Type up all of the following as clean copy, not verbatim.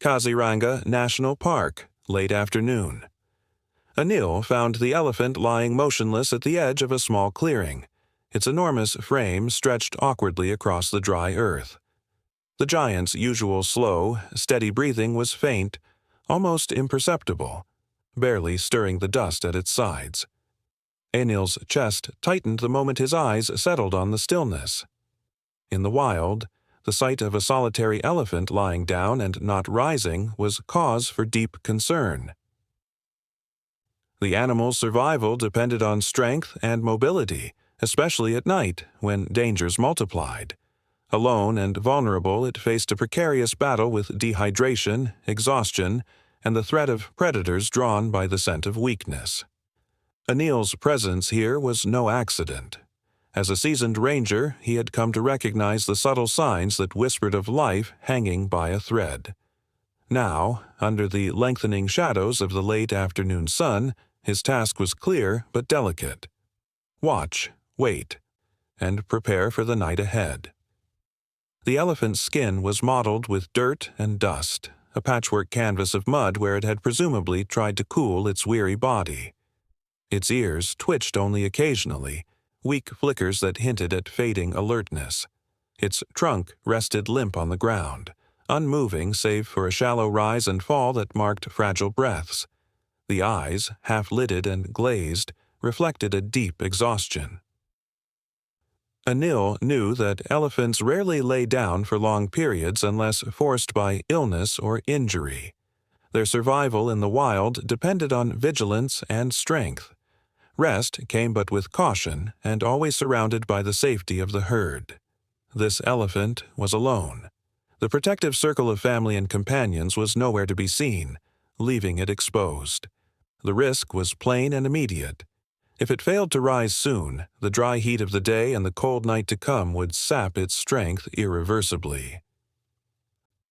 Kaziranga National Park, late afternoon. Anil found the elephant lying motionless at the edge of a small clearing, its enormous frame stretched awkwardly across the dry earth. The giant's usual slow, steady breathing was faint, almost imperceptible, barely stirring the dust at its sides. Anil's chest tightened the moment his eyes settled on the stillness. In the wild, the sight of a solitary elephant lying down and not rising was cause for deep concern. The animal's survival depended on strength and mobility, especially at night when dangers multiplied. Alone and vulnerable, it faced a precarious battle with dehydration, exhaustion, and the threat of predators drawn by the scent of weakness. Anil's presence here was no accident. As a seasoned ranger, he had come to recognize the subtle signs that whispered of life hanging by a thread. Now, under the lengthening shadows of the late afternoon sun, his task was clear but delicate. Watch, wait, and prepare for the night ahead. The elephant's skin was mottled with dirt and dust, a patchwork canvas of mud where it had presumably tried to cool its weary body. Its ears twitched only occasionally, weak flickers that hinted at fading alertness. Its trunk rested limp on the ground, unmoving save for a shallow rise and fall that marked fragile breaths. The eyes, half-lidded and glazed, reflected a deep exhaustion. Anil knew that elephants rarely lay down for long periods unless forced by illness or injury. Their survival in the wild depended on vigilance and strength. Rest came but with caution and always surrounded by the safety of the herd. This elephant was alone. The protective circle of family and companions was nowhere to be seen, leaving it exposed. The risk was plain and immediate. If it failed to rise soon, the dry heat of the day and the cold night to come would sap its strength irreversibly.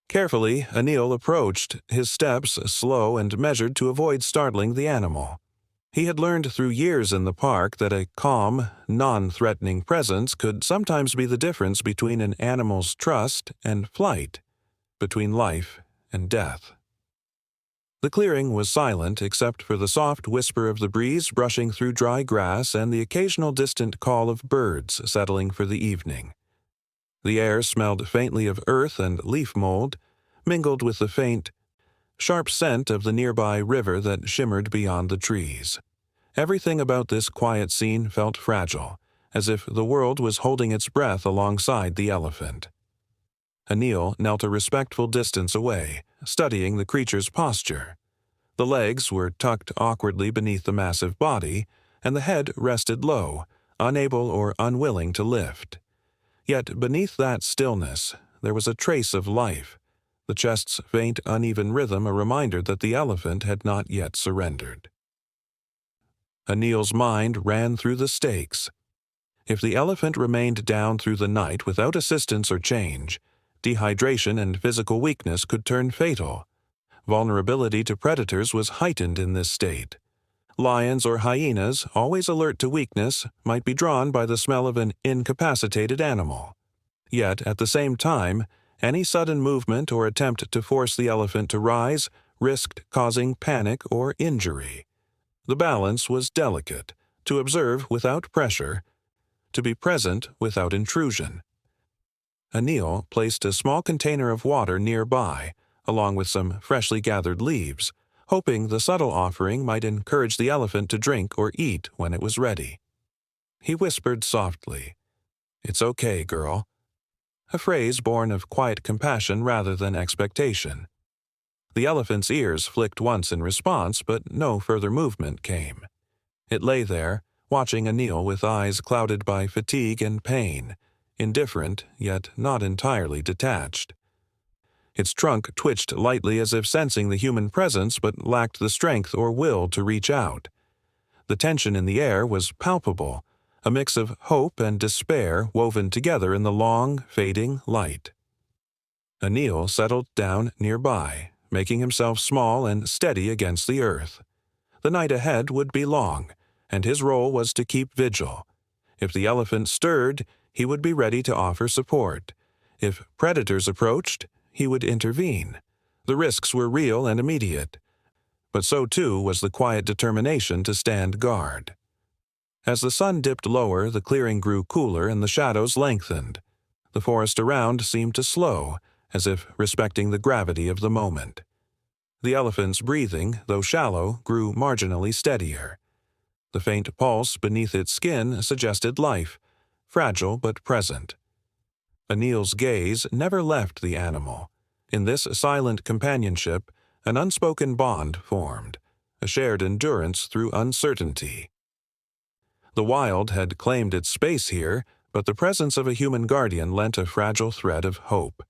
Carefully, Anil approached, his steps slow and measured to avoid startling the animal. He had learned through years in the park that a calm, non-threatening presence could sometimes be the difference between an animal's trust and flight, between life and death. The clearing was silent except for the soft whisper of the breeze brushing through dry grass and the occasional distant call of birds settling for the evening. The air smelled faintly of earth and leaf mold, mingled with the faint, sharp scent of the nearby river that shimmered beyond the trees. Everything about this quiet scene felt fragile, as if the world was holding its breath alongside the elephant. Anil knelt a respectful distance away, studying the creature's posture. The legs were tucked awkwardly beneath the massive body, and the head rested low, unable or unwilling to lift. Yet beneath that stillness, there was a trace of life, the chest's faint, uneven rhythm a reminder that the elephant had not yet surrendered. Anil's mind ran through the stakes. If the elephant remained down through the night without assistance or change, dehydration and physical weakness could turn fatal. Vulnerability to predators was heightened in this state. Lions or hyenas, always alert to weakness, might be drawn by the smell of an incapacitated animal. Yet, at the same time, any sudden movement or attempt to force the elephant to rise risked causing panic or injury. The balance was delicate, to observe without pressure, to be present without intrusion. Anil placed a small container of water nearby, along with some freshly gathered leaves, hoping the subtle offering might encourage the elephant to drink or eat when it was ready. He whispered softly, "It's okay, girl," a phrase born of quiet compassion rather than expectation. The elephant's ears flicked once in response, but no further movement came. It lay there, watching Anil with eyes clouded by fatigue and pain, indifferent yet not entirely detached. Its trunk twitched lightly as if sensing the human presence but lacked the strength or will to reach out. The tension in the air was palpable, a mix of hope and despair woven together in the long, fading light. Anil settled down nearby, making himself small and steady against the earth. The night ahead would be long, and his role was to keep vigil. If the elephant stirred, he would be ready to offer support. If predators approached, he would intervene. The risks were real and immediate, but so too was the quiet determination to stand guard. As the sun dipped lower, the clearing grew cooler and the shadows lengthened. The forest around seemed to slow, as if respecting the gravity of the moment. The elephant's breathing, though shallow, grew marginally steadier. The faint pulse beneath its skin suggested life, fragile but present. Anil's gaze never left the animal. In this silent companionship, an unspoken bond formed, a shared endurance through uncertainty. The wild had claimed its space here, but the presence of a human guardian lent a fragile thread of hope.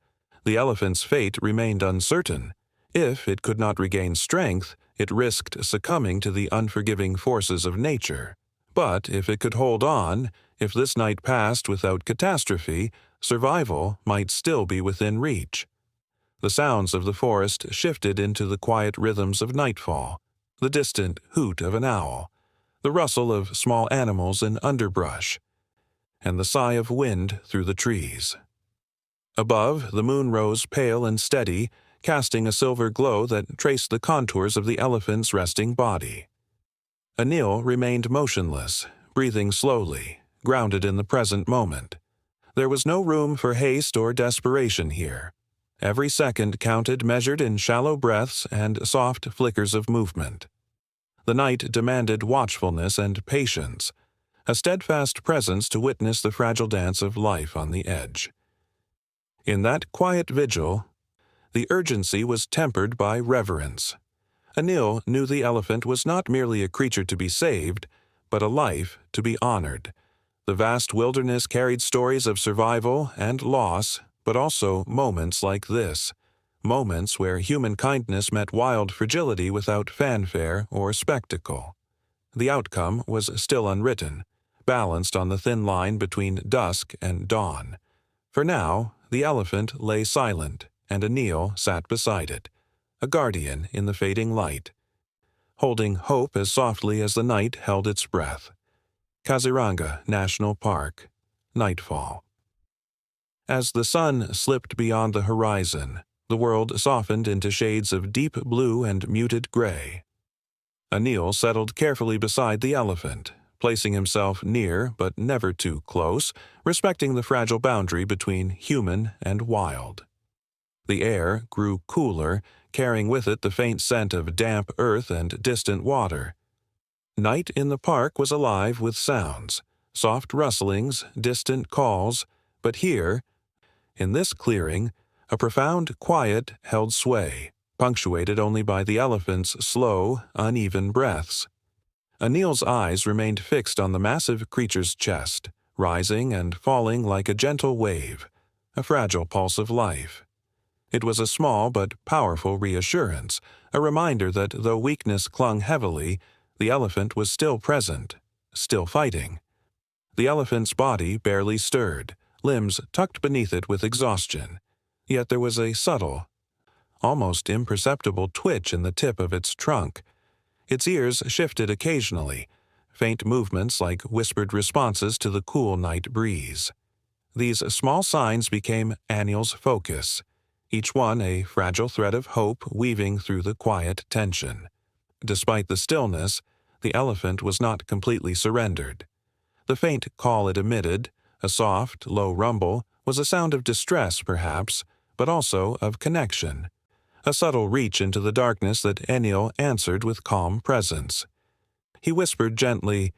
The elephant's fate remained uncertain. If it could not regain strength, it risked succumbing to the unforgiving forces of nature. But if it could hold on, if this night passed without catastrophe, survival might still be within reach. The sounds of the forest shifted into the quiet rhythms of nightfall, the distant hoot of an owl, the rustle of small animals in underbrush, and the sigh of wind through the trees. Above, the moon rose pale and steady, casting a silver glow that traced the contours of the elephant's resting body. Anil remained motionless, breathing slowly, grounded in the present moment. There was no room for haste or desperation here. Every second counted, measured in shallow breaths and soft flickers of movement. The night demanded watchfulness and patience, a steadfast presence to witness the fragile dance of life on the edge. In that quiet vigil, the urgency was tempered by reverence. Anil knew the elephant was not merely a creature to be saved, but a life to be honored. The vast wilderness carried stories of survival and loss, but also moments like this, moments where human kindness met wild fragility without fanfare or spectacle. The outcome was still unwritten, balanced on the thin line between dusk and dawn. For now, the elephant lay silent, and Anil sat beside it, a guardian in the fading light, holding hope as softly as the night held its breath. Kaziranga National Park, nightfall. As the sun slipped beyond the horizon, the world softened into shades of deep blue and muted gray. Anil settled carefully beside the elephant, placing himself near but never too close, respecting the fragile boundary between human and wild. The air grew cooler, carrying with it the faint scent of damp earth and distant water. Night in the park was alive with sounds, soft rustlings, distant calls, but here, in this clearing, a profound quiet held sway, punctuated only by the elephant's slow, uneven breaths. Anil's eyes remained fixed on the massive creature's chest, rising and falling like a gentle wave, a fragile pulse of life. It was a small but powerful reassurance, a reminder that though weakness clung heavily, the elephant was still present, still fighting. The elephant's body barely stirred, limbs tucked beneath it with exhaustion, yet there was a subtle, almost imperceptible twitch in the tip of its trunk. Its ears shifted occasionally, faint movements like whispered responses to the cool night breeze. These small signs became Anil's focus, each one a fragile thread of hope weaving through the quiet tension. Despite the stillness, the elephant was not completely surrendered. The faint call it emitted, a soft, low rumble, was a sound of distress, perhaps, but also of connection, a subtle reach into the darkness that Anil answered with calm presence. He whispered gently,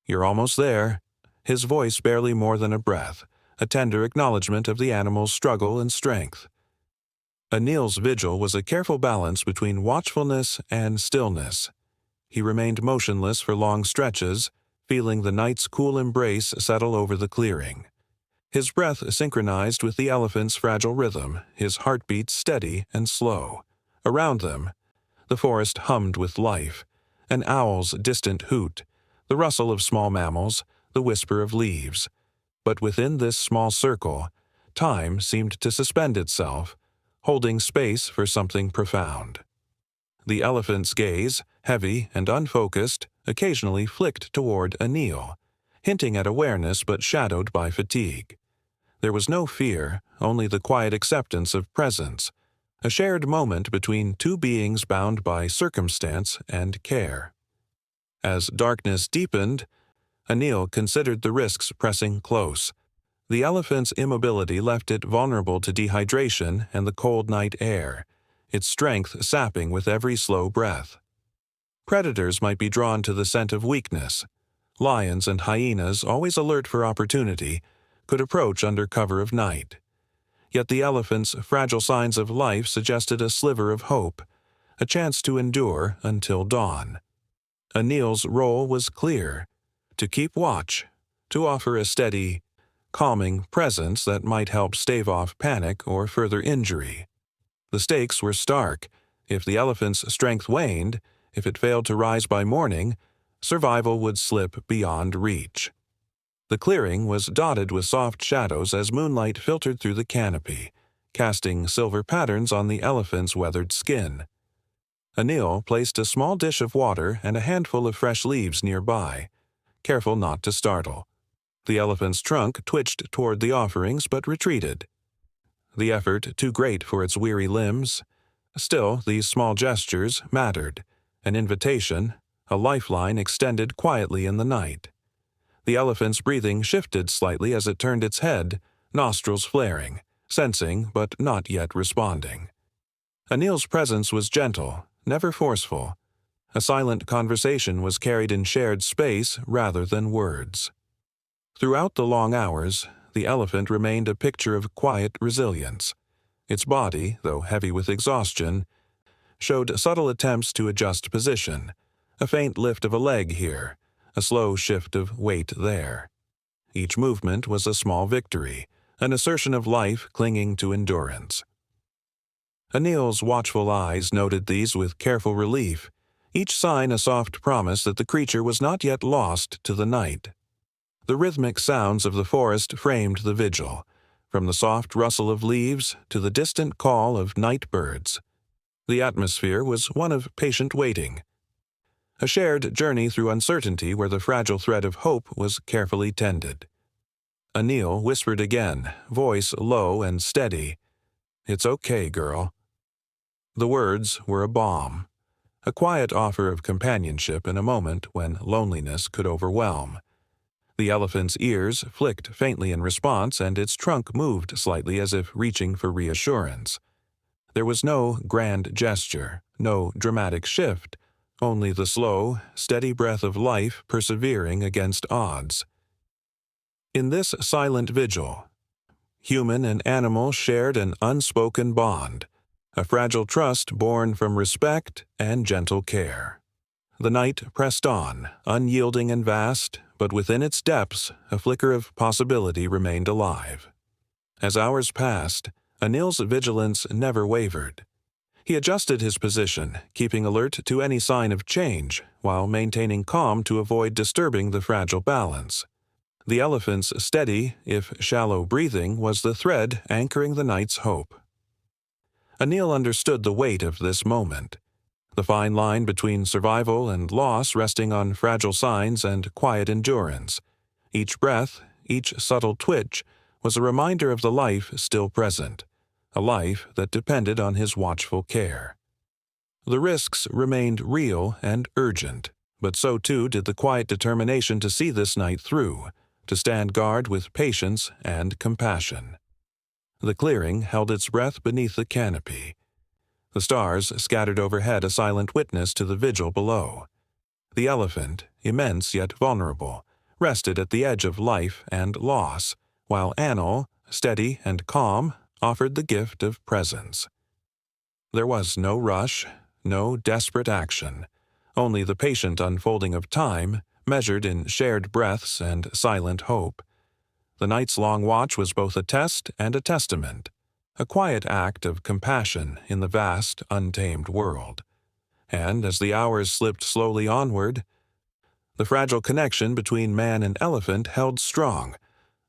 "You're almost there," his voice barely more than a breath, a tender acknowledgement of the animal's struggle and strength. Anil's vigil was a careful balance between watchfulness and stillness. He remained motionless for long stretches, feeling the night's cool embrace settle over the clearing. His breath synchronized with the elephant's fragile rhythm, his heartbeat steady and slow. Around them, the forest hummed with life, an owl's distant hoot, the rustle of small mammals, the whisper of leaves. But within this small circle, time seemed to suspend itself, holding space for something profound. The elephant's gaze, heavy and unfocused, occasionally flicked toward Anil, hinting at awareness but shadowed by fatigue. There was no fear, only the quiet acceptance of presence, a shared moment between two beings bound by circumstance and care. As darkness deepened, Anil considered the risks pressing close. The elephant's immobility left it vulnerable to dehydration and the cold night air, its strength sapping with every slow breath. Predators might be drawn to the scent of weakness. Lions and hyenas, always alert for opportunity, could approach under cover of night. Yet the elephant's fragile signs of life suggested a sliver of hope, a chance to endure until dawn. Anil's role was clear: to keep watch, to offer a steady, calming presence that might help stave off panic or further injury. The stakes were stark. If the elephant's strength waned, if it failed to rise by morning, survival would slip beyond reach. The clearing was dotted with soft shadows as moonlight filtered through the canopy, casting silver patterns on the elephant's weathered skin. Anil placed a small dish of water and a handful of fresh leaves nearby, careful not to startle. The elephant's trunk twitched toward the offerings but retreated, the effort too great for its weary limbs. Still, these small gestures mattered, an invitation, a lifeline extended quietly in the night. The elephant's breathing shifted slightly as it turned its head, nostrils flaring, sensing but not yet responding. Anil's presence was gentle, never forceful. A silent conversation was carried in shared space rather than words. Throughout the long hours, the elephant remained a picture of quiet resilience. Its body, though heavy with exhaustion, showed subtle attempts to adjust position, a faint lift of a leg here, a slow shift of weight there. Each movement was a small victory, an assertion of life clinging to endurance. Anil's watchful eyes noted these with careful relief, each sign a soft promise that the creature was not yet lost to the night. The rhythmic sounds of the forest framed the vigil, from the soft rustle of leaves to the distant call of night birds. The atmosphere was one of patient waiting, a shared journey through uncertainty where the fragile thread of hope was carefully tended. Anil whispered again, voice low and steady, "It's okay, girl." The words were a balm, a quiet offer of companionship in a moment when loneliness could overwhelm. The elephant's ears flicked faintly in response, and its trunk moved slightly as if reaching for reassurance. There was no grand gesture, no dramatic shift, only the slow, steady breath of life persevering against odds. In this silent vigil, human and animal shared an unspoken bond, a fragile trust born from respect and gentle care. The night pressed on, unyielding and vast, but within its depths a flicker of possibility remained alive. As hours passed, Anil's vigilance never wavered. He adjusted his position, keeping alert to any sign of change, while maintaining calm to avoid disturbing the fragile balance. The elephant's steady, if shallow breathing was the thread anchoring the night's hope. Anil understood the weight of this moment, the fine line between survival and loss resting on fragile signs and quiet endurance. Each breath, each subtle twitch, was a reminder of the life still present, a life that depended on his watchful care. The risks remained real and urgent, but so too did the quiet determination to see this night through, to stand guard with patience and compassion. The clearing held its breath beneath the canopy. The stars scattered overhead a silent witness to the vigil below. The elephant, immense yet vulnerable, rested at the edge of life and loss, while Anil, steady and calm, offered the gift of presence. There was no rush, no desperate action, only the patient unfolding of time, measured in shared breaths and silent hope. The night's long watch was both a test and a testament, a quiet act of compassion in the vast, untamed world. And as the hours slipped slowly onward, the fragile connection between man and elephant held strong,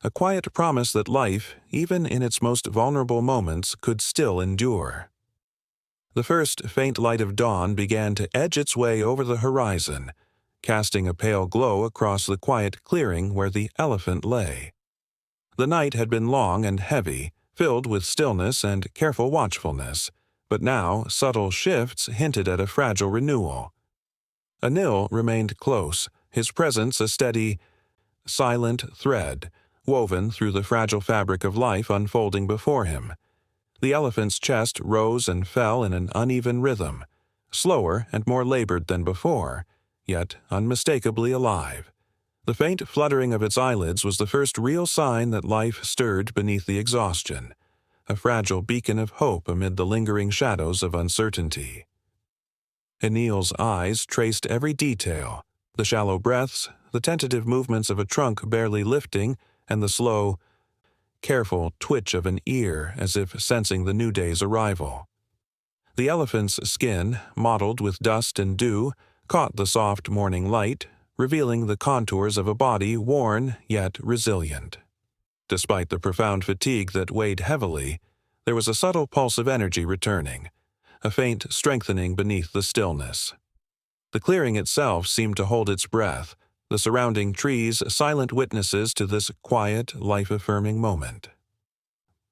a quiet promise that life, even in its most vulnerable moments, could still endure. The first faint light of dawn began to edge its way over the horizon, casting a pale glow across the quiet clearing where the elephant lay. The night had been long and heavy, filled with stillness and careful watchfulness, but now subtle shifts hinted at a fragile renewal. Anil remained close, his presence a steady, silent thread, woven through the fragile fabric of life unfolding before him. The elephant's chest rose and fell in an uneven rhythm, slower and more labored than before, yet unmistakably alive. The faint fluttering of its eyelids was the first real sign that life stirred beneath the exhaustion, a fragile beacon of hope amid the lingering shadows of uncertainty. Anil's eyes traced every detail, the shallow breaths, the tentative movements of a trunk barely lifting, and the slow, careful twitch of an ear as if sensing the new day's arrival. The elephant's skin, mottled with dust and dew, caught the soft morning light, revealing the contours of a body worn yet resilient. Despite the profound fatigue that weighed heavily, there was a subtle pulse of energy returning, a faint strengthening beneath the stillness. The clearing itself seemed to hold its breath, the surrounding trees silent witnesses to this quiet, life-affirming moment.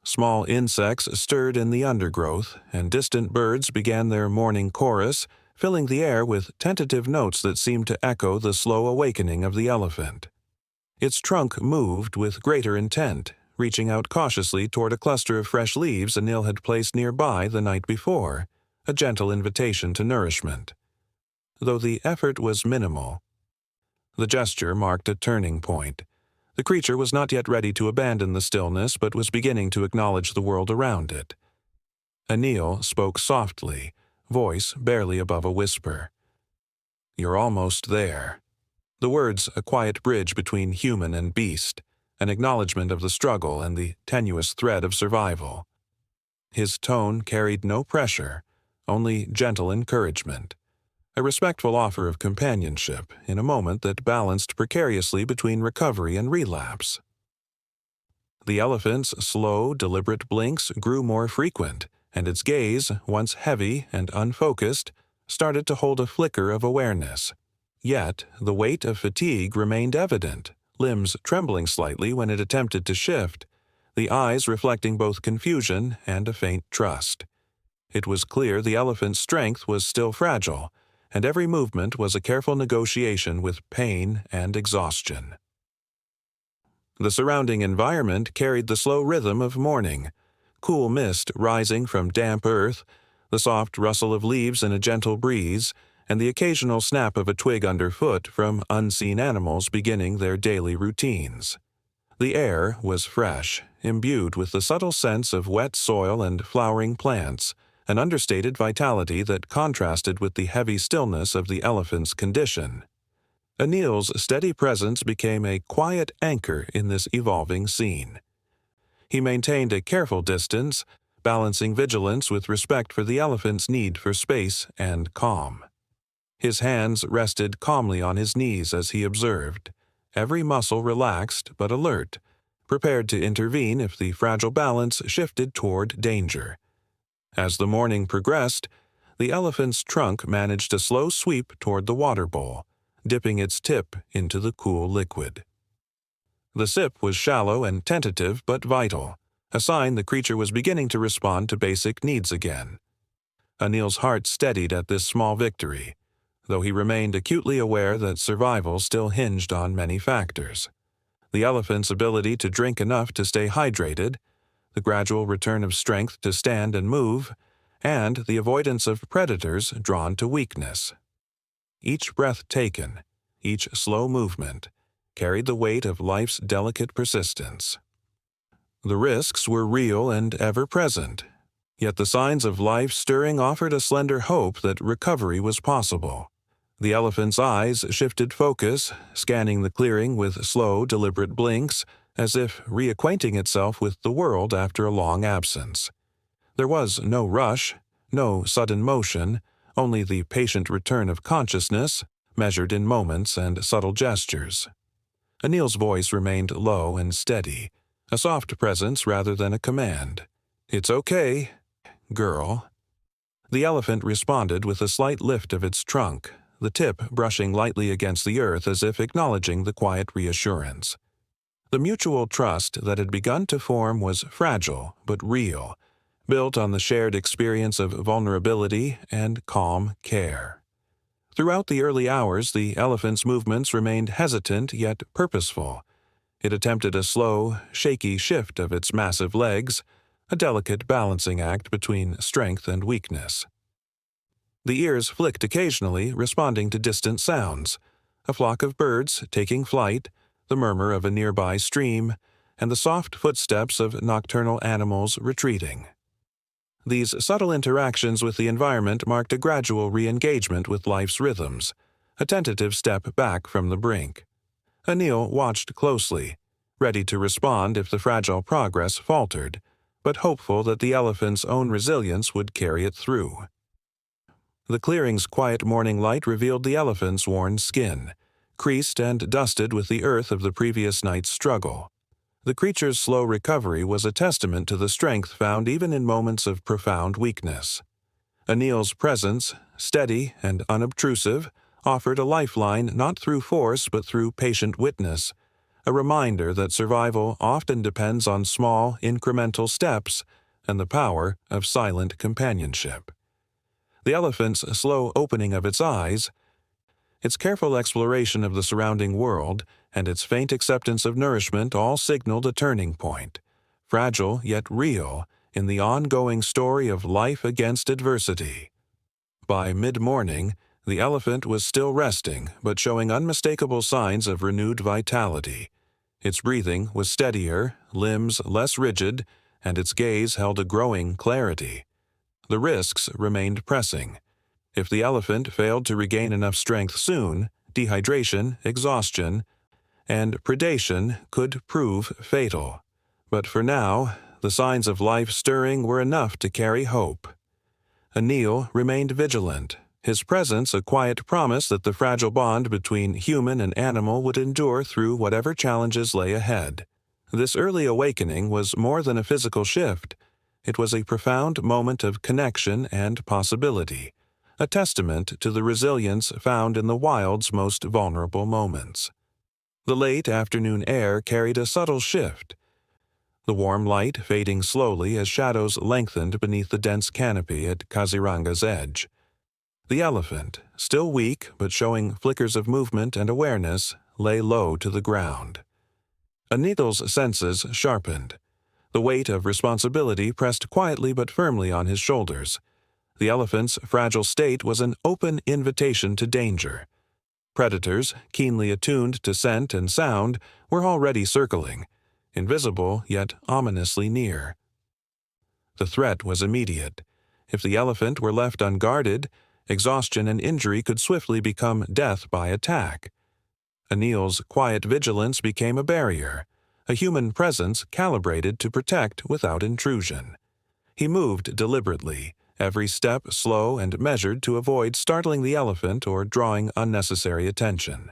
Small insects stirred in the undergrowth, and distant birds began their morning chorus, filling the air with tentative notes that seemed to echo the slow awakening of the elephant. Its trunk moved with greater intent, reaching out cautiously toward a cluster of fresh leaves Anil had placed nearby the night before, a gentle invitation to nourishment. Though the effort was minimal, the gesture marked a turning point. The creature was not yet ready to abandon the stillness, but was beginning to acknowledge the world around it. Anil spoke softly, voice barely above a whisper. "You're almost there." The words a quiet bridge between human and beast, an acknowledgement of the struggle and the tenuous thread of survival. His tone carried no pressure, only gentle encouragement, a respectful offer of companionship in a moment that balanced precariously between recovery and relapse. The elephant's slow, deliberate blinks grew more frequent, and its gaze, once heavy and unfocused, started to hold a flicker of awareness. Yet the weight of fatigue remained evident, limbs trembling slightly when it attempted to shift, the eyes reflecting both confusion and a faint trust. It was clear the elephant's strength was still fragile, and every movement was a careful negotiation with pain and exhaustion. The surrounding environment carried the slow rhythm of morning, cool mist rising from damp earth, the soft rustle of leaves in a gentle breeze, and the occasional snap of a twig underfoot from unseen animals beginning their daily routines. The air was fresh, imbued with the subtle sense of wet soil and flowering plants, an understated vitality that contrasted with the heavy stillness of the elephant's condition. Anil's steady presence became a quiet anchor in this evolving scene. He maintained a careful distance, balancing vigilance with respect for the elephant's need for space and calm. His hands rested calmly on his knees as he observed, every muscle relaxed but alert, prepared to intervene if the fragile balance shifted toward danger. As the morning progressed, the elephant's trunk managed a slow sweep toward the water bowl, dipping its tip into the cool liquid. The sip was shallow and tentative but vital, a sign the creature was beginning to respond to basic needs again. Anil's heart steadied at this small victory, though he remained acutely aware that survival still hinged on many factors. The elephant's ability to drink enough to stay hydrated, the gradual return of strength to stand and move, and the avoidance of predators drawn to weakness. Each breath taken, each slow movement, carried the weight of life's delicate persistence. The risks were real and ever-present, yet the signs of life stirring offered a slender hope that recovery was possible. The elephant's eyes shifted focus, scanning the clearing with slow, deliberate blinks, as if reacquainting itself with the world after a long absence. There was no rush, no sudden motion, only the patient return of consciousness, measured in moments and subtle gestures. Anil's voice remained low and steady, a soft presence rather than a command. "It's okay, girl." The elephant responded with a slight lift of its trunk, the tip brushing lightly against the earth as if acknowledging the quiet reassurance. The mutual trust that had begun to form was fragile but real, built on the shared experience of vulnerability and calm care. Throughout the early hours, the elephant's movements remained hesitant yet purposeful. It attempted a slow, shaky shift of its massive legs, a delicate balancing act between strength and weakness. The ears flicked occasionally, responding to distant sounds, a flock of birds taking flight, the murmur of a nearby stream, and the soft footsteps of nocturnal animals retreating. These subtle interactions with the environment marked a gradual re-engagement with life's rhythms, a tentative step back from the brink. Anil watched closely, ready to respond if the fragile progress faltered, but hopeful that the elephant's own resilience would carry it through. The clearing's quiet morning light revealed the elephant's worn skin, creased and dusted with the earth of the previous night's struggle. The creature's slow recovery was a testament to the strength found even in moments of profound weakness. Anil's presence, steady and unobtrusive, offered a lifeline not through force but through patient witness, a reminder that survival often depends on small, incremental steps and the power of silent companionship. The elephant's slow opening of its eyes, its careful exploration of the surrounding world, and its faint acceptance of nourishment all signaled a turning point, fragile yet real, in the ongoing story of life against adversity. By mid-morning, the elephant was still resting, but showing unmistakable signs of renewed vitality. Its breathing was steadier, limbs less rigid, and its gaze held a growing clarity. The risks remained pressing. If the elephant failed to regain enough strength soon, dehydration, exhaustion, and predation could prove fatal. But for now, the signs of life stirring were enough to carry hope. Anil remained vigilant, his presence a quiet promise that the fragile bond between human and animal would endure through whatever challenges lay ahead. This early awakening was more than a physical shift. It was a profound moment of connection and possibility, a testament to the resilience found in the wild's most vulnerable moments. The late afternoon air carried a subtle shift, the warm light fading slowly as shadows lengthened beneath the dense canopy at Kaziranga's edge. The elephant, still weak but showing flickers of movement and awareness, lay low to the ground. Anil's senses sharpened. The weight of responsibility pressed quietly but firmly on his shoulders. The elephant's fragile state was an open invitation to danger. Predators, keenly attuned to scent and sound, were already circling, invisible yet ominously near. The threat was immediate. If the elephant were left unguarded, exhaustion and injury could swiftly become death by attack. Anil's quiet vigilance became a barrier, a human presence calibrated to protect without intrusion. He moved deliberately, every step slow and measured to avoid startling the elephant or drawing unnecessary attention.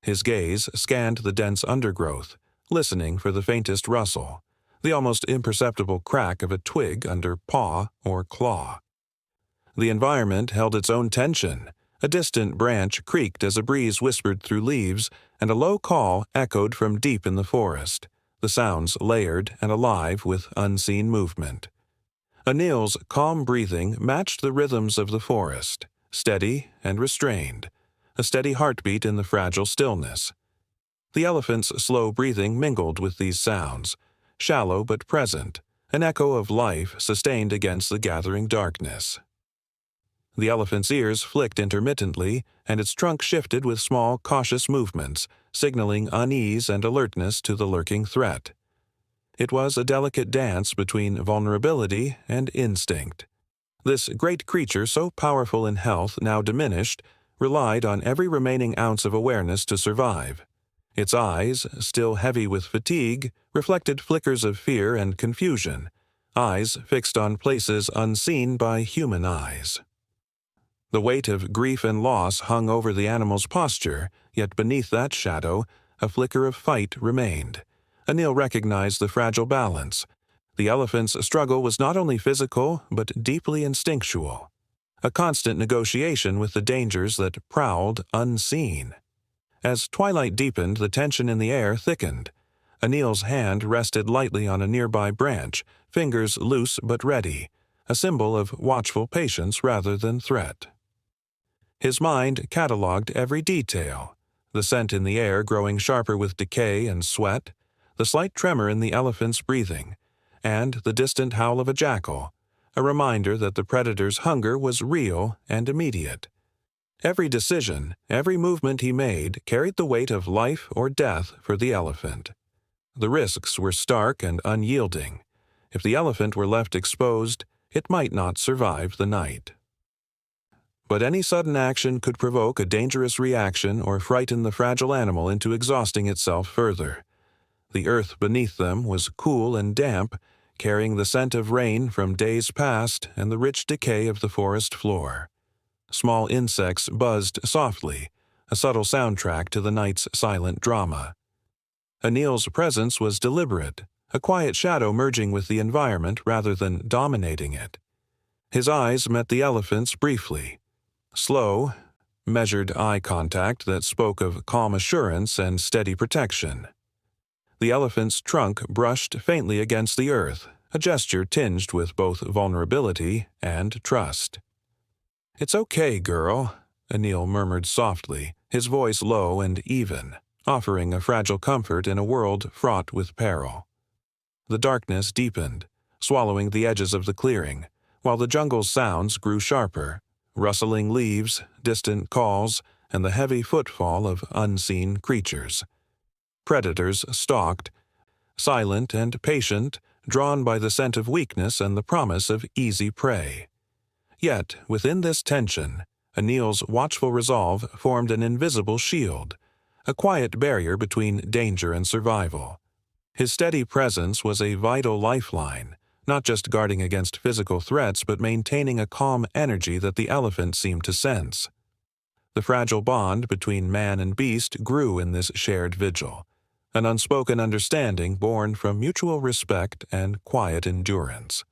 His gaze scanned the dense undergrowth, listening for the faintest rustle, the almost imperceptible crack of a twig under paw or claw. The environment held its own tension. A distant branch creaked as a breeze whispered through leaves, and a low call echoed from deep in the forest, the sounds layered and alive with unseen movement. Anil's calm breathing matched the rhythms of the forest, steady and restrained, a steady heartbeat in the fragile stillness. The elephant's slow breathing mingled with these sounds, shallow but present, an echo of life sustained against the gathering darkness. The elephant's ears flicked intermittently, and its trunk shifted with small, cautious movements, signaling unease and alertness to the lurking threat. It was a delicate dance between vulnerability and instinct. This great creature, so powerful in health now diminished, relied on every remaining ounce of awareness to survive. Its eyes, still heavy with fatigue, reflected flickers of fear and confusion, eyes fixed on places unseen by human eyes. The weight of grief and loss hung over the animal's posture, yet beneath that shadow, a flicker of fight remained. Anil recognized the fragile balance. The elephant's struggle was not only physical, but deeply instinctual, a constant negotiation with the dangers that prowled unseen. As twilight deepened, the tension in the air thickened. Anil's hand rested lightly on a nearby branch, fingers loose but ready, a symbol of watchful patience rather than threat. His mind catalogued every detail, the scent in the air growing sharper with decay and sweat, the slight tremor in the elephant's breathing, and the distant howl of a jackal, a reminder that the predator's hunger was real and immediate. Every decision, every movement he made carried the weight of life or death for the elephant. The risks were stark and unyielding. If the elephant were left exposed, it might not survive the night. But any sudden action could provoke a dangerous reaction or frighten the fragile animal into exhausting itself further. The earth beneath them was cool and damp, carrying the scent of rain from days past and the rich decay of the forest floor. Small insects buzzed softly, a subtle soundtrack to the night's silent drama. Anil's presence was deliberate, a quiet shadow merging with the environment rather than dominating it. His eyes met the elephant's briefly. Slow, measured eye contact that spoke of calm assurance and steady protection. The elephant's trunk brushed faintly against the earth, a gesture tinged with both vulnerability and trust. "It's okay, girl," Anil murmured softly, his voice low and even, offering a fragile comfort in a world fraught with peril. The darkness deepened, swallowing the edges of the clearing, while the jungle's sounds grew sharper, rustling leaves, distant calls, and the heavy footfall of unseen creatures. Predators stalked, silent and patient, drawn by the scent of weakness and the promise of easy prey. Yet, within this tension, Anil's watchful resolve formed an invisible shield, a quiet barrier between danger and survival. His steady presence was a vital lifeline, not just guarding against physical threats but maintaining a calm energy that the elephant seemed to sense. The fragile bond between man and beast grew in this shared vigil, an unspoken understanding born from mutual respect and quiet endurance.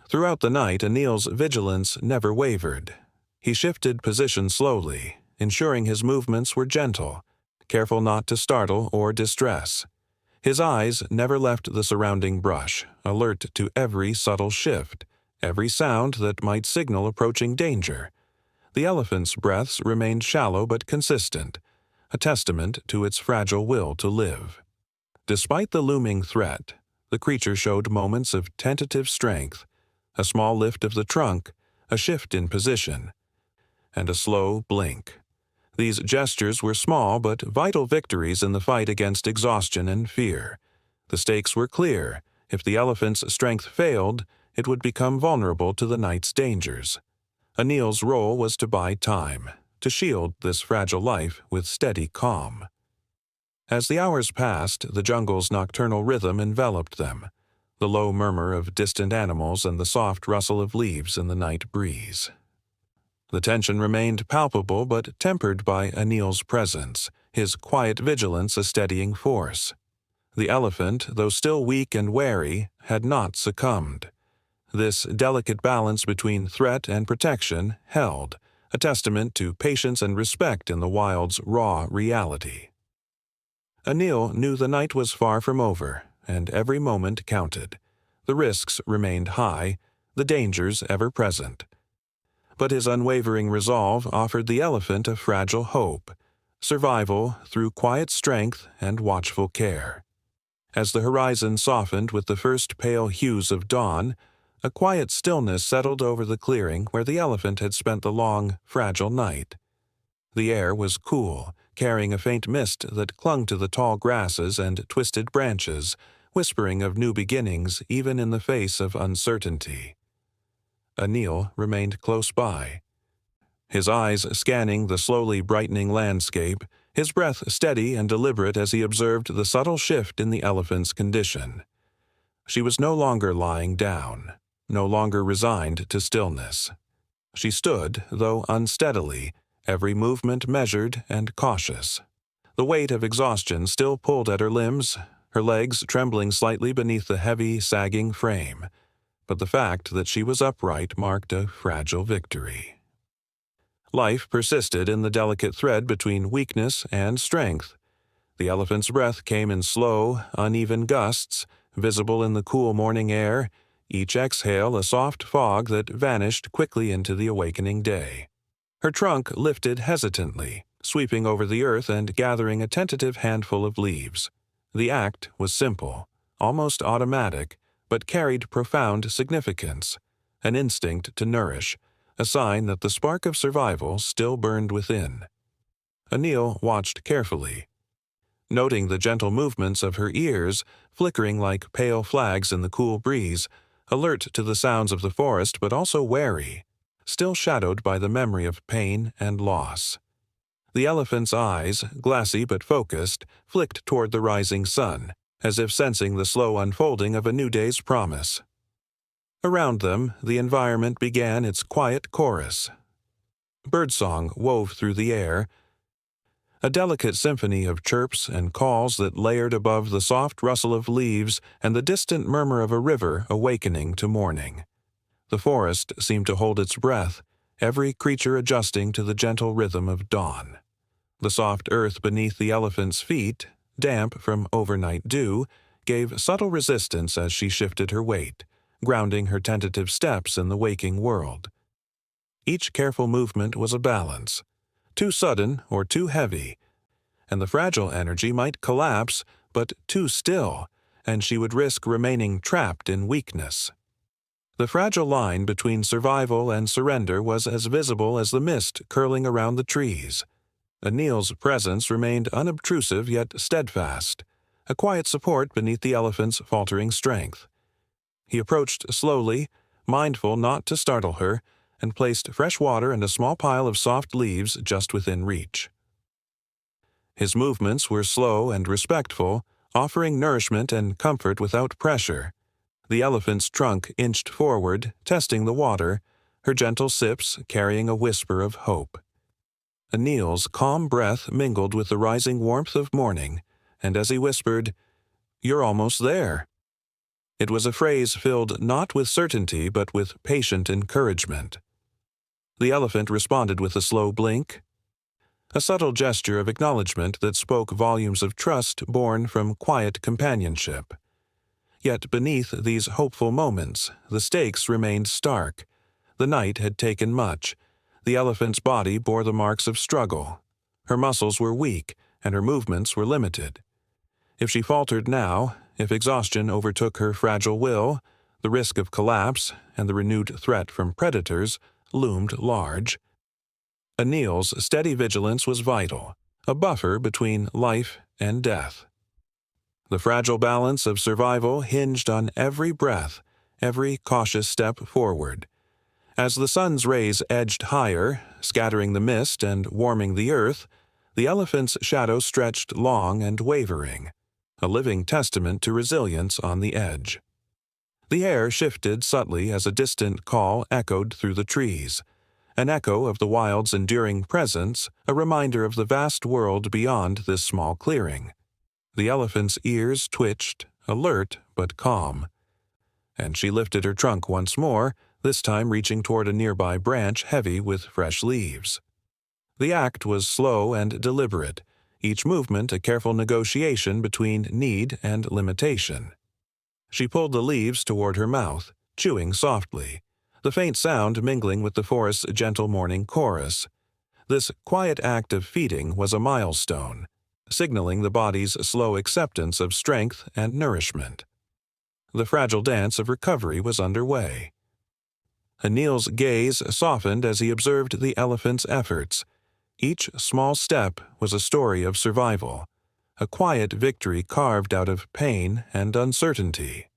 Throughout the night, Anil's vigilance never wavered. He shifted position slowly, ensuring his movements were gentle, careful not to startle or distress. His eyes never left the surrounding brush, alert to every subtle shift, every sound that might signal approaching danger. The elephant's breaths remained shallow but consistent, a testament to its fragile will to live. Despite the looming threat, the creature showed moments of tentative strength, a small lift of the trunk, a shift in position, and a slow blink. These gestures were small but vital victories in the fight against exhaustion and fear. The stakes were clear. If the elephant's strength failed, it would become vulnerable to the night's dangers. Anil's role was to buy time, to shield this fragile life with steady calm. As the hours passed, the jungle's nocturnal rhythm enveloped them, the low murmur of distant animals and the soft rustle of leaves in the night breeze. The tension remained palpable but tempered by Anil's presence, his quiet vigilance a steadying force. The elephant, though still weak and wary, had not succumbed. This delicate balance between threat and protection held, a testament to patience and respect in the wild's raw reality. Anil knew the night was far from over, and every moment counted. The risks remained high, the dangers ever present. But his unwavering resolve offered the elephant a fragile hope, survival through quiet strength and watchful care. As the horizon softened with the first pale hues of dawn, a quiet stillness settled over the clearing where the elephant had spent the long, fragile night. The air was cool, carrying a faint mist that clung to the tall grasses and twisted branches, whispering of new beginnings even in the face of uncertainty. Anil remained close by, his eyes scanning the slowly brightening landscape, his breath steady and deliberate as he observed the subtle shift in the elephant's condition. She was no longer lying down, no longer resigned to stillness. She stood, though unsteadily, every movement measured and cautious. The weight of exhaustion still pulled at her limbs, her legs trembling slightly beneath the heavy, sagging frame. But the fact that she was upright marked a fragile victory. Life persisted in the delicate thread between weakness and strength. The elephant's breath came in slow, uneven gusts, visible in the cool morning air, each exhale a soft fog that vanished quickly into the awakening day. Her trunk lifted hesitantly, sweeping over the earth and gathering a tentative handful of leaves. The act was simple, almost automatic, but carried profound significance, an instinct to nourish, a sign that the spark of survival still burned within. Anil watched carefully, noting the gentle movements of her ears, flickering like pale flags in the cool breeze, alert to the sounds of the forest but also wary, still shadowed by the memory of pain and loss. The elephant's eyes, glassy but focused, flicked toward the rising sun, as if sensing the slow unfolding of a new day's promise. Around them, the environment began its quiet chorus. Birdsong wove through the air, a delicate symphony of chirps and calls that layered above the soft rustle of leaves and the distant murmur of a river awakening to morning. The forest seemed to hold its breath, every creature adjusting to the gentle rhythm of dawn. The soft earth beneath the elephant's feet, damp from overnight dew, gave subtle resistance as she shifted her weight, grounding her tentative steps in the waking world. Each careful movement was a balance, too sudden or too heavy, and the fragile energy might collapse, but too still, and she would risk remaining trapped in weakness. The fragile line between survival and surrender was as visible as the mist curling around the trees. Anil's presence remained unobtrusive yet steadfast, a quiet support beneath the elephant's faltering strength. He approached slowly, mindful not to startle her, and placed fresh water and a small pile of soft leaves just within reach. His movements were slow and respectful, offering nourishment and comfort without pressure. The elephant's trunk inched forward, testing the water, her gentle sips carrying a whisper of hope. Anil's calm breath mingled with the rising warmth of morning, and as he whispered, "You're almost there," it was a phrase filled not with certainty but with patient encouragement. The elephant responded with a slow blink, a subtle gesture of acknowledgement that spoke volumes of trust born from quiet companionship. Yet beneath these hopeful moments, the stakes remained stark. The night had taken much. The elephant's body bore the marks of struggle. Her muscles were weak, and her movements were limited. If she faltered now, if exhaustion overtook her fragile will, the risk of collapse and the renewed threat from predators loomed large. Anil's steady vigilance was vital, a buffer between life and death. The fragile balance of survival hinged on every breath, every cautious step forward. As the sun's rays edged higher, scattering the mist and warming the earth, the elephant's shadow stretched long and wavering, a living testament to resilience on the edge. The air shifted subtly as a distant call echoed through the trees, an echo of the wild's enduring presence, a reminder of the vast world beyond this small clearing. The elephant's ears twitched, alert but calm, and she lifted her trunk once more, this time reaching toward a nearby branch heavy with fresh leaves. The act was slow and deliberate, each movement a careful negotiation between need and limitation. She pulled the leaves toward her mouth, chewing softly, the faint sound mingling with the forest's gentle morning chorus. This quiet act of feeding was a milestone, signaling the body's slow acceptance of strength and nourishment. The fragile dance of recovery was underway. Anil's gaze softened as he observed the elephant's efforts. Each small step was a story of survival, a quiet victory carved out of pain and uncertainty.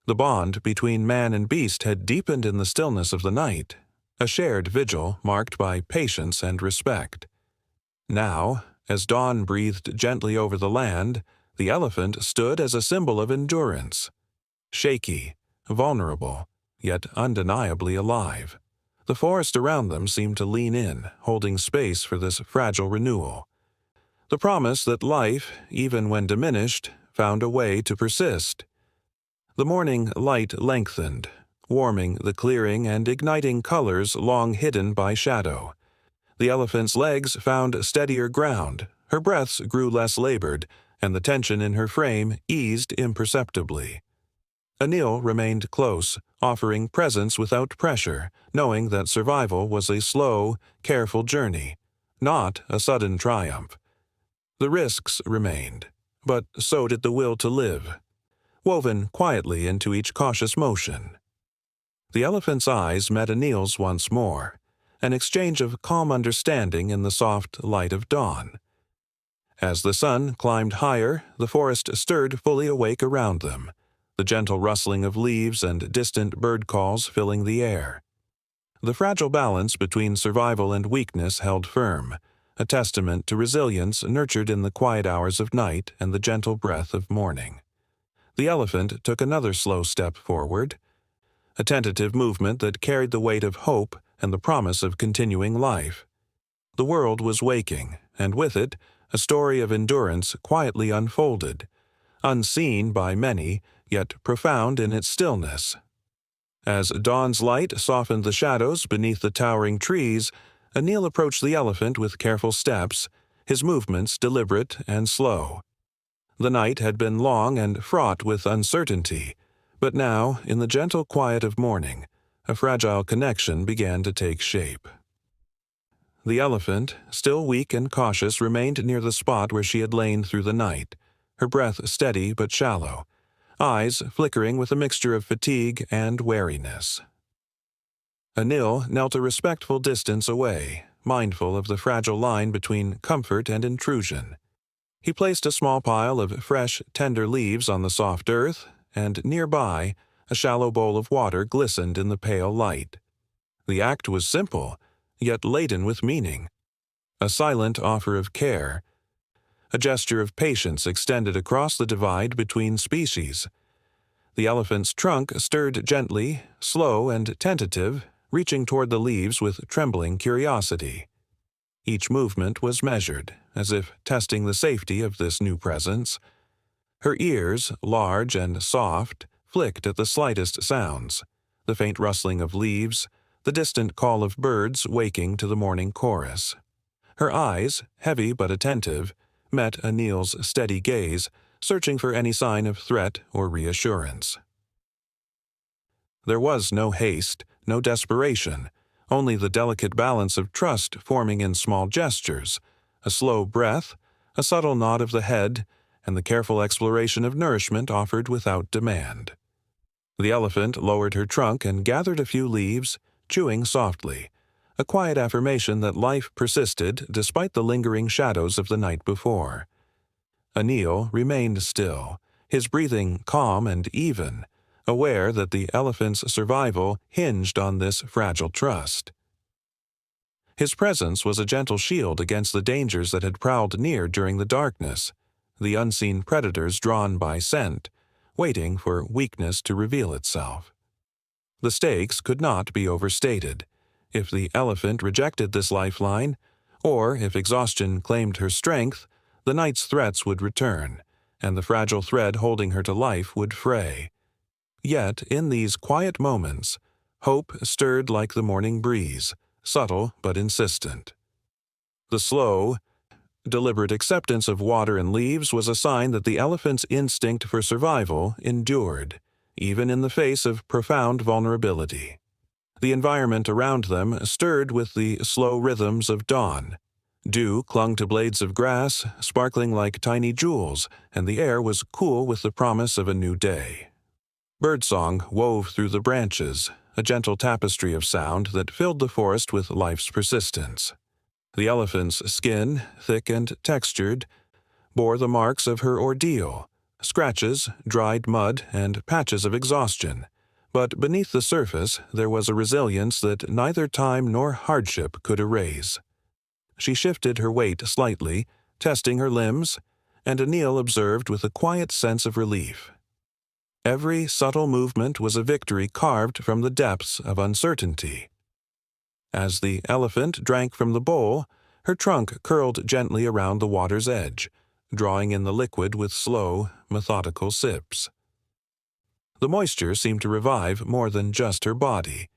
The bond between man and beast had deepened in the stillness of the night, a shared vigil marked by patience and respect. Now, as dawn breathed gently over the land, the elephant stood as a symbol of endurance. Shaky, vulnerable, yet undeniably alive. The forest around them seemed to lean in, holding space for this fragile renewal. The promise that life, even when diminished, found a way to persist. The morning light lengthened, warming the clearing and igniting colors long hidden by shadow. The elephant's legs found steadier ground, Her breaths grew less labored, and the tension in her frame eased imperceptibly. Anil remained close, offering presence without pressure, knowing that survival was a slow, careful journey, not a sudden triumph. The risks remained, but so did the will to live, woven quietly into each cautious motion. The elephant's eyes met Anil's once more, an exchange of calm understanding in the soft light of dawn. As the sun climbed higher, the forest stirred fully awake around them, the gentle rustling of leaves and distant bird calls filling the air. The fragile balance between survival and weakness held firm, a testament to resilience nurtured in the quiet hours of night and the gentle breath of morning. The elephant took another slow step forward, a tentative movement that carried the weight of hope and the promise of continuing life. The world was waking, and with it, a story of endurance quietly unfolded, unseen by many, yet profound in its stillness. As dawn's light softened the shadows beneath the towering trees, Anil approached the elephant with careful steps, his movements deliberate and slow. The night had been long and fraught with uncertainty, but now, in the gentle quiet of morning, a fragile connection began to take shape. The elephant, still weak and cautious, remained near the spot where she had lain through the night, her breath steady but shallow, eyes flickering with a mixture of fatigue and wariness. Anil knelt a respectful distance away, mindful of the fragile line between comfort and intrusion. He placed a small pile of fresh, tender leaves on the soft earth, and nearby, a shallow bowl of water glistened in the pale light. The act was simple, yet laden with meaning. A silent offer of care, a gesture of patience extended across the divide between species. The elephant's trunk stirred gently, slow and tentative, reaching toward the leaves with trembling curiosity. Each movement was measured, as if testing the safety of this new presence. Her ears, large and soft, flicked at the slightest sounds, the faint rustling of leaves, the distant call of birds waking to the morning chorus. Her eyes, heavy but attentive, met Anil's steady gaze, searching for any sign of threat or reassurance. There was no haste, no desperation, only the delicate balance of trust forming in small gestures, a slow breath, a subtle nod of the head, and the careful exploration of nourishment offered without demand. The elephant lowered her trunk and gathered a few leaves, chewing softly, a quiet affirmation that life persisted despite the lingering shadows of the night before. Anil remained still, his breathing calm and even, aware that the elephant's survival hinged on this fragile trust. His presence was a gentle shield against the dangers that had prowled near during the darkness, the unseen predators drawn by scent, waiting for weakness to reveal itself. The stakes could not be overstated. If the elephant rejected this lifeline, or if exhaustion claimed her strength, the night's threats would return, and the fragile thread holding her to life would fray. Yet, in these quiet moments, hope stirred like the morning breeze, subtle but insistent. The slow, deliberate acceptance of water and leaves was a sign that the elephant's instinct for survival endured, even in the face of profound vulnerability. The environment around them stirred with the slow rhythms of dawn. Dew clung to blades of grass, sparkling like tiny jewels, and the air was cool with the promise of a new day. Birdsong wove through the branches, a gentle tapestry of sound that filled the forest with life's persistence. The elephant's skin, thick and textured, bore the marks of her ordeal, scratches, dried mud, and patches of exhaustion. But beneath the surface there was a resilience that neither time nor hardship could erase. She shifted her weight slightly, testing her limbs, and Anil observed with a quiet sense of relief. Every subtle movement was a victory carved from the depths of uncertainty. As the elephant drank from the bowl, her trunk curled gently around the water's edge, drawing in the liquid with slow, methodical sips. The moisture seemed to revive more than just her body.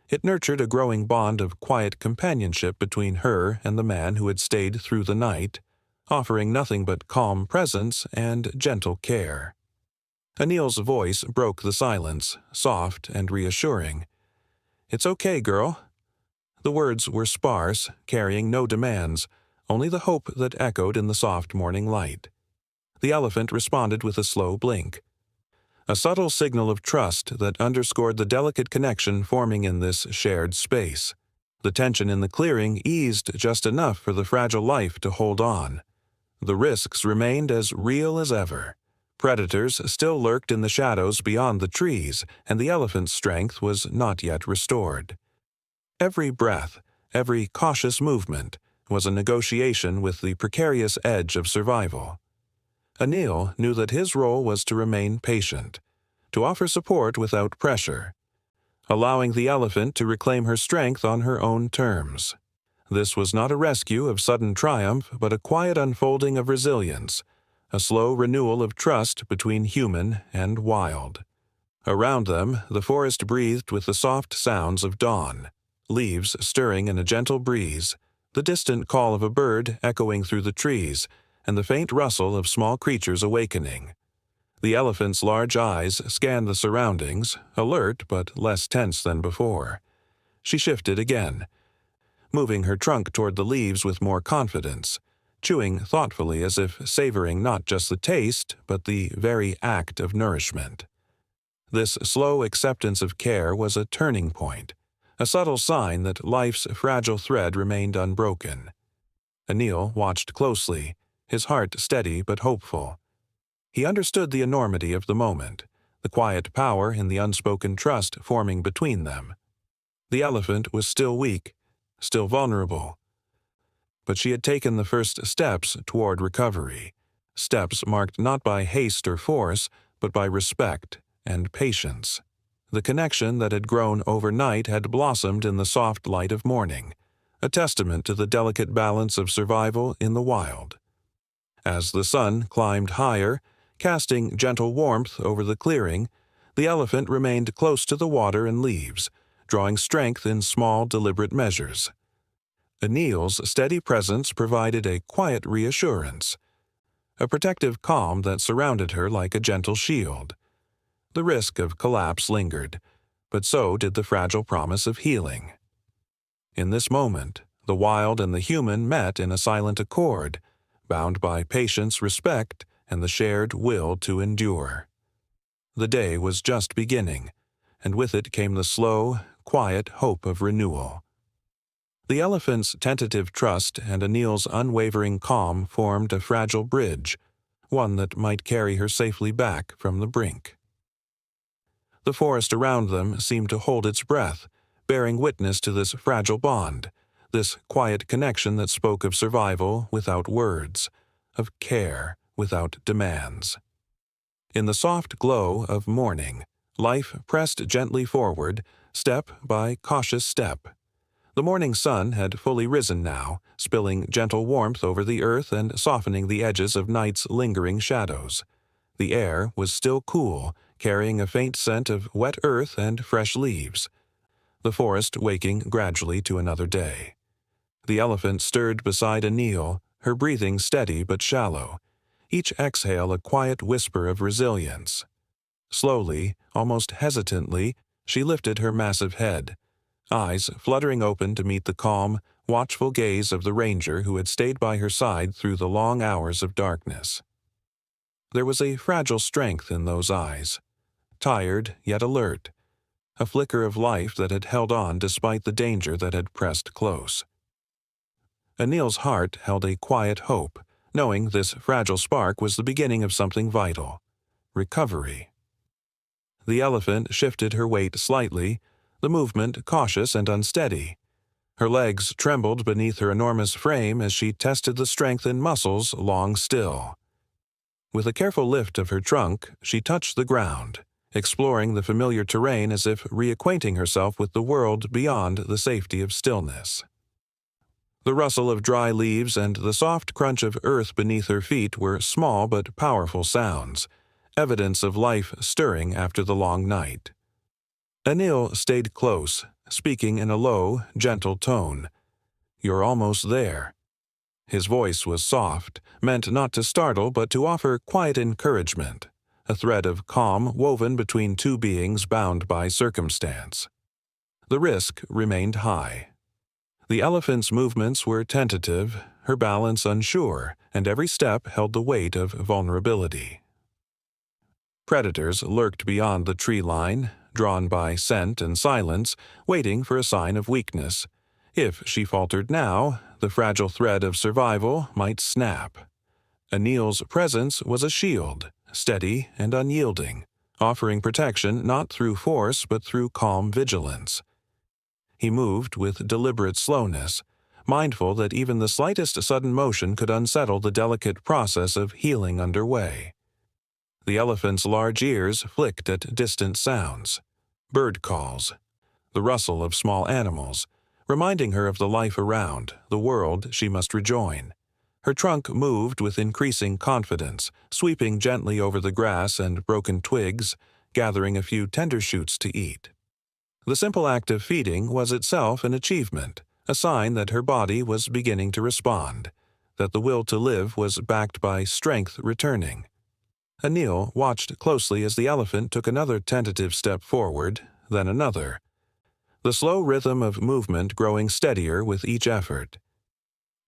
It nurtured a growing bond of quiet companionship between her and the man who had stayed through the night, offering nothing but calm presence and gentle care. Anil's voice broke the silence, soft and reassuring. "It's okay, girl." The words were sparse, carrying no demands, only the hope that echoed in the soft morning light. The elephant responded with a slow blink, a subtle signal of trust that underscored the delicate connection forming in this shared space. The tension in the clearing eased just enough for the fragile life to hold on. The risks remained as real as ever. Predators still lurked in the shadows beyond the trees, and the elephant's strength was not yet restored. Every breath, every cautious movement, was a negotiation with the precarious edge of survival. Anil knew that his role was to remain patient, to offer support without pressure, allowing the elephant to reclaim her strength on her own terms. This was not a rescue of sudden triumph, but a quiet unfolding of resilience, a slow renewal of trust between human and wild. Around them, the forest breathed with the soft sounds of dawn, leaves stirring in a gentle breeze, the distant call of a bird echoing through the trees, and the faint rustle of small creatures awakening. The elephant's large eyes scanned the surroundings, alert but less tense than before. She shifted again, moving her trunk toward the leaves with more confidence, chewing thoughtfully as if savoring not just the taste, but the very act of nourishment. This slow acceptance of care was a turning point, a subtle sign that life's fragile thread remained unbroken. Anil watched closely, his heart steady but hopeful. He understood the enormity of the moment, the quiet power in the unspoken trust forming between them. The elephant was still weak, still vulnerable, but she had taken the first steps toward recovery, steps marked not by haste or force, but by respect and patience. The connection that had grown overnight had blossomed in the soft light of morning, a testament to the delicate balance of survival in the wild. As the sun climbed higher, casting gentle warmth over the clearing, the elephant remained close to the water and leaves, drawing strength in small, deliberate measures. Anil's steady presence provided a quiet reassurance, a protective calm that surrounded her like a gentle shield. The risk of collapse lingered, but so did the fragile promise of healing. In this moment, the wild and the human met in a silent accord, bound by patience, respect, and the shared will to endure. The day was just beginning, and with it came the slow, quiet hope of renewal. The elephant's tentative trust and Anil's unwavering calm formed a fragile bridge, one that might carry her safely back from the brink. The forest around them seemed to hold its breath, bearing witness to this fragile bond, this quiet connection that spoke of survival without words, of care without demands. In the soft glow of morning, life pressed gently forward, step by cautious step. The morning sun had fully risen now, spilling gentle warmth over the earth and softening the edges of night's lingering shadows. The air was still cool, carrying a faint scent of wet earth and fresh leaves, the forest waking gradually to another day. The elephant stirred beside Anil, her breathing steady but shallow, each exhale a quiet whisper of resilience. Slowly, almost hesitantly, she lifted her massive head, eyes fluttering open to meet the calm, watchful gaze of the ranger who had stayed by her side through the long hours of darkness. There was a fragile strength in those eyes, tired yet alert, a flicker of life that had held on despite the danger that had pressed close. Anil's heart held a quiet hope, knowing this fragile spark was the beginning of something vital: recovery. The elephant shifted her weight slightly, the movement cautious and unsteady. Her legs trembled beneath her enormous frame as she tested the strength in muscles long still. With a careful lift of her trunk, she touched the ground, exploring the familiar terrain as if reacquainting herself with the world beyond the safety of stillness. The rustle of dry leaves and the soft crunch of earth beneath her feet were small but powerful sounds, evidence of life stirring after the long night. Anil stayed close, speaking in a low, gentle tone. "You're almost there." His voice was soft, meant not to startle but to offer quiet encouragement, a thread of calm woven between two beings bound by circumstance. The risk remained high. The elephant's movements were tentative, her balance unsure, and every step held the weight of vulnerability. Predators lurked beyond the tree line, drawn by scent and silence, waiting for a sign of weakness. If she faltered now, the fragile thread of survival might snap. Anil's presence was a shield, steady and unyielding, offering protection not through force but through calm vigilance. He moved with deliberate slowness, mindful that even the slightest sudden motion could unsettle the delicate process of healing underway. The elephant's large ears flicked at distant sounds, bird calls, the rustle of small animals, reminding her of the life around, the world she must rejoin. Her trunk moved with increasing confidence, sweeping gently over the grass and broken twigs, gathering a few tender shoots to eat. The simple act of feeding was itself an achievement, a sign that her body was beginning to respond, that the will to live was backed by strength returning. Anil watched closely as the elephant took another tentative step forward, then another, the slow rhythm of movement growing steadier with each effort.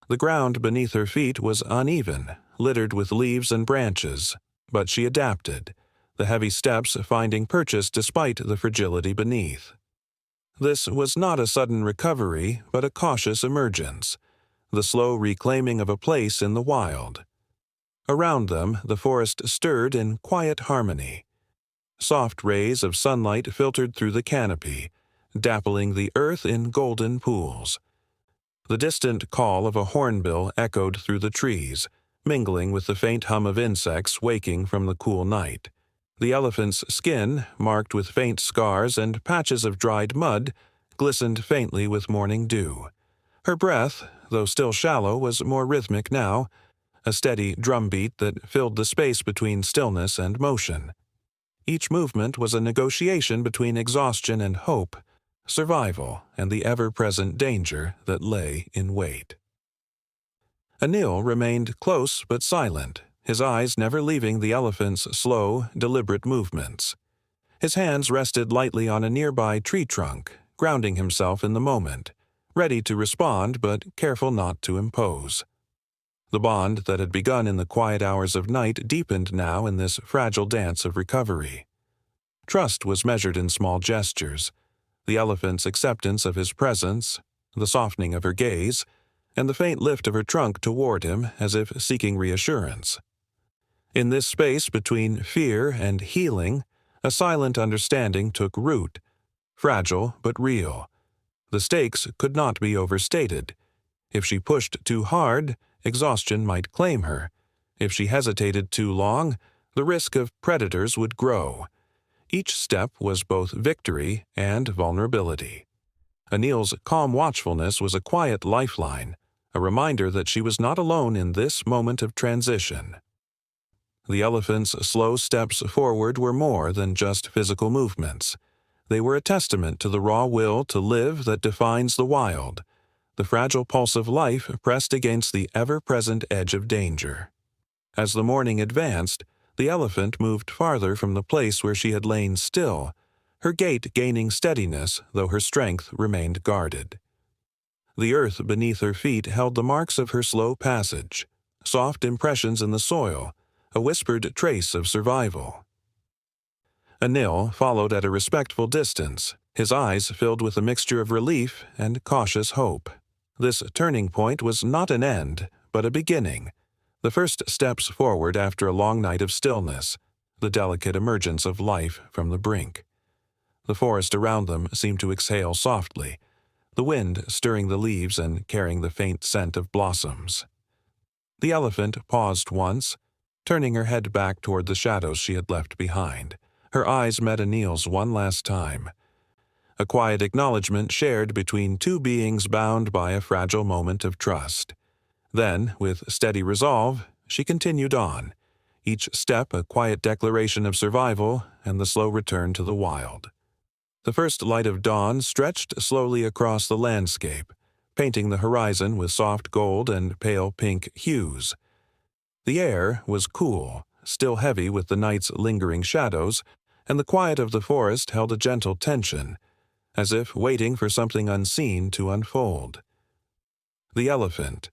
The ground beneath her feet was uneven, littered with leaves and branches, but she adapted, the heavy steps finding purchase despite the fragility beneath. This was not a sudden recovery, but a cautious emergence, the slow reclaiming of a place in the wild. Around them, the forest stirred in quiet harmony. Soft rays of sunlight filtered through the canopy, dappling the earth in golden pools. The distant call of a hornbill echoed through the trees, mingling with the faint hum of insects waking from the cool night. The elephant's skin, marked with faint scars and patches of dried mud, glistened faintly with morning dew. Her breath, though still shallow, was more rhythmic now, a steady drumbeat that filled the space between stillness and motion. Each movement was a negotiation between exhaustion and hope, survival and the ever-present danger that lay in wait. Anil remained close but silent, his eyes never leaving the elephant's slow, deliberate movements. His hands rested lightly on a nearby tree trunk, grounding himself in the moment, ready to respond but careful not to impose. The bond that had begun in the quiet hours of night deepened now in this fragile dance of recovery. Trust was measured in small gestures, the elephant's acceptance of his presence, the softening of her gaze, and the faint lift of her trunk toward him as if seeking reassurance. In this space between fear and healing, a silent understanding took root, fragile but real. The stakes could not be overstated. If she pushed too hard, exhaustion might claim her. If she hesitated too long, the risk of predators would grow. Each step was both victory and vulnerability. Anil's calm watchfulness was a quiet lifeline, a reminder that she was not alone in this moment of transition. The elephant's slow steps forward were more than just physical movements. They were a testament to the raw will to live that defines the wild, the fragile pulse of life pressed against the ever-present edge of danger. As the morning advanced, the elephant moved farther from the place where she had lain still, her gait gaining steadiness though her strength remained guarded. The earth beneath her feet held the marks of her slow passage, soft impressions in the soil, a whispered trace of survival. Anil followed at a respectful distance, his eyes filled with a mixture of relief and cautious hope. This turning point was not an end, but a beginning, the first steps forward after a long night of stillness, the delicate emergence of life from the brink. The forest around them seemed to exhale softly, the wind stirring the leaves and carrying the faint scent of blossoms. The elephant paused once, turning her head back toward the shadows she had left behind. Her eyes met Anil's one last time. A quiet acknowledgement shared between two beings bound by a fragile moment of trust. Then, with steady resolve, she continued on, each step a quiet declaration of survival and the slow return to the wild. The first light of dawn stretched slowly across the landscape, painting the horizon with soft gold and pale pink hues. The air was cool, still heavy with the night's lingering shadows, and the quiet of the forest held a gentle tension, as if waiting for something unseen to unfold. The elephant,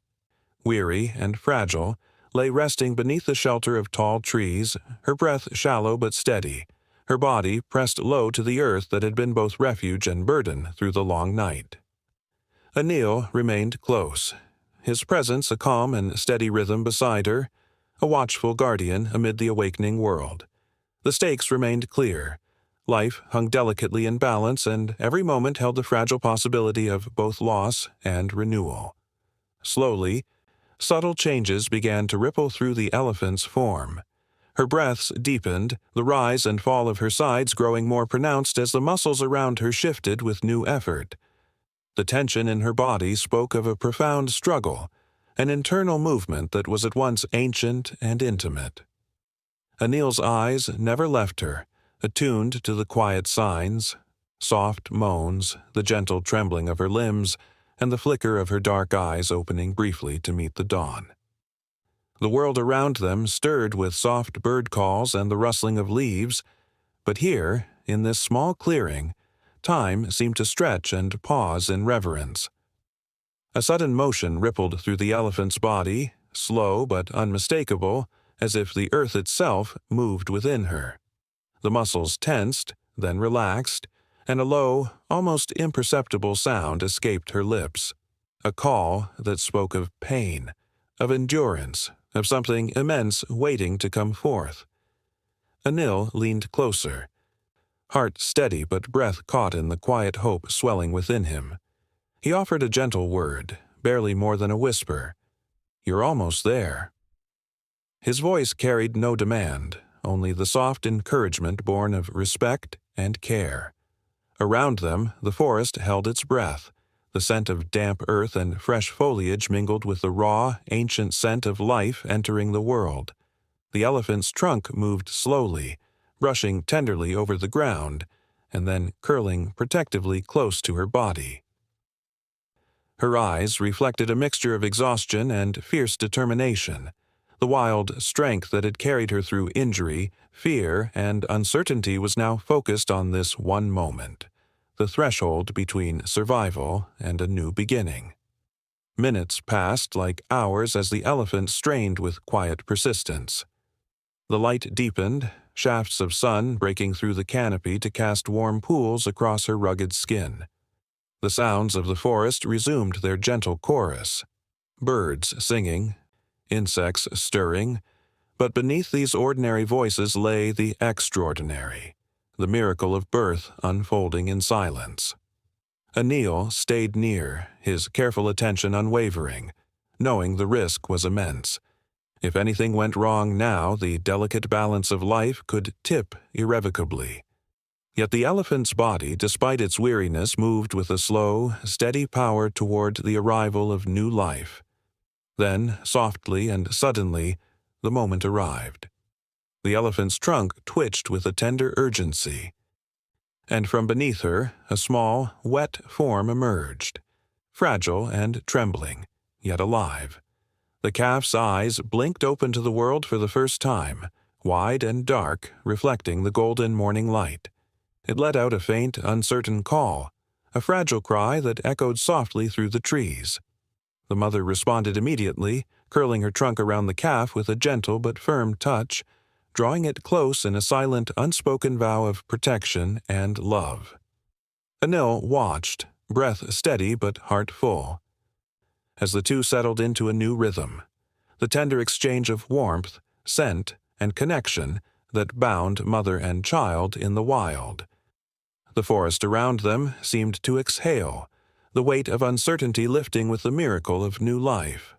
weary and fragile, lay resting beneath the shelter of tall trees, her breath shallow but steady, her body pressed low to the earth that had been both refuge and burden through the long night. Anil remained close, his presence a calm and steady rhythm beside her, a watchful guardian amid the awakening world. The stakes remained clear. Life hung delicately in balance, and every moment held the fragile possibility of both loss and renewal. Slowly, subtle changes began to ripple through the elephant's form. Her breaths deepened, the rise and fall of her sides growing more pronounced as the muscles around her shifted with new effort. The tension in her body spoke of a profound struggle, an internal movement that was at once ancient and intimate. Anil's eyes never left her, attuned to the quiet signs, soft moans, the gentle trembling of her limbs, and the flicker of her dark eyes opening briefly to meet the dawn. The world around them stirred with soft bird calls and the rustling of leaves, but here, in this small clearing, time seemed to stretch and pause in reverence. A sudden motion rippled through the elephant's body, slow but unmistakable, as if the earth itself moved within her. The muscles tensed, then relaxed, and a low, almost imperceptible sound escaped her lips, a call that spoke of pain, of endurance, of something immense waiting to come forth. Anil leaned closer, heart steady but breath caught in the quiet hope swelling within him. He offered a gentle word, barely more than a whisper. "You're almost there." His voice carried no demand, only the soft encouragement born of respect and care. Around them, the forest held its breath. The scent of damp earth and fresh foliage mingled with the raw, ancient scent of life entering the world. The elephant's trunk moved slowly, brushing tenderly over the ground, and then curling protectively close to her body. Her eyes reflected a mixture of exhaustion and fierce determination. The wild strength that had carried her through injury, fear, and uncertainty was now focused on this one moment, the threshold between survival and a new beginning. Minutes passed like hours as the elephant strained with quiet persistence. The light deepened, shafts of sun breaking through the canopy to cast warm pools across her rugged skin. The sounds of the forest resumed their gentle chorus, birds singing, insects stirring, but beneath these ordinary voices lay the extraordinary, the miracle of birth unfolding in silence. Anil stayed near, his careful attention unwavering, knowing the risk was immense. If anything went wrong now, the delicate balance of life could tip irrevocably. Yet the elephant's body, despite its weariness, moved with a slow, steady power toward the arrival of new life. Then, softly and suddenly, the moment arrived. The elephant's trunk twitched with a tender urgency, and from beneath her a small, wet form emerged, fragile and trembling, yet alive. The calf's eyes blinked open to the world for the first time, wide and dark, reflecting the golden morning light. It let out a faint, uncertain call, a fragile cry that echoed softly through the trees. The mother responded immediately, curling her trunk around the calf with a gentle but firm touch, drawing it close in a silent, unspoken vow of protection and love. Anil watched, breath steady but heart full, as the two settled into a new rhythm, the tender exchange of warmth, scent, and connection that bound mother and child in the wild. The forest around them seemed to exhale, the weight of uncertainty lifting with the miracle of new life.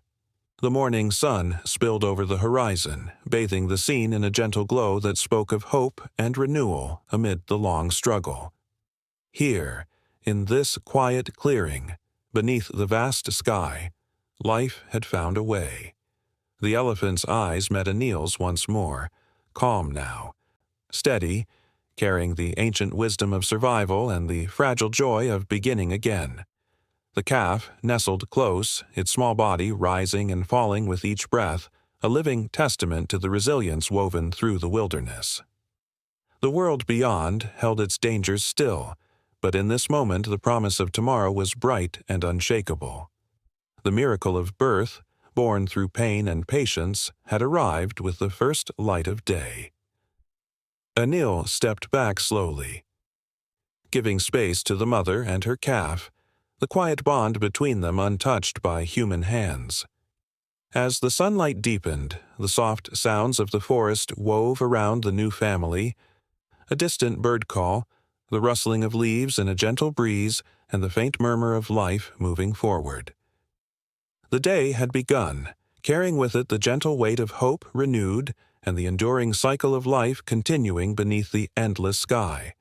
The morning sun spilled over the horizon, bathing the scene in a gentle glow that spoke of hope and renewal amid the long struggle. Here, in this quiet clearing, beneath the vast sky, life had found a way. The elephant's eyes met Anil's once more, calm now, steady, carrying the ancient wisdom of survival and the fragile joy of beginning again. The calf nestled close, its small body rising and falling with each breath, a living testament to the resilience woven through the wilderness. The world beyond held its dangers still, but in this moment the promise of tomorrow was bright and unshakable. The miracle of birth, born through pain and patience, had arrived with the first light of day. Anil stepped back slowly, giving space to the mother and her calf, the quiet bond between them untouched by human hands. As the sunlight deepened, the soft sounds of the forest wove around the new family, a distant bird call, the rustling of leaves in a gentle breeze, and the faint murmur of life moving forward. The day had begun, carrying with it the gentle weight of hope renewed and the enduring cycle of life continuing beneath the endless sky.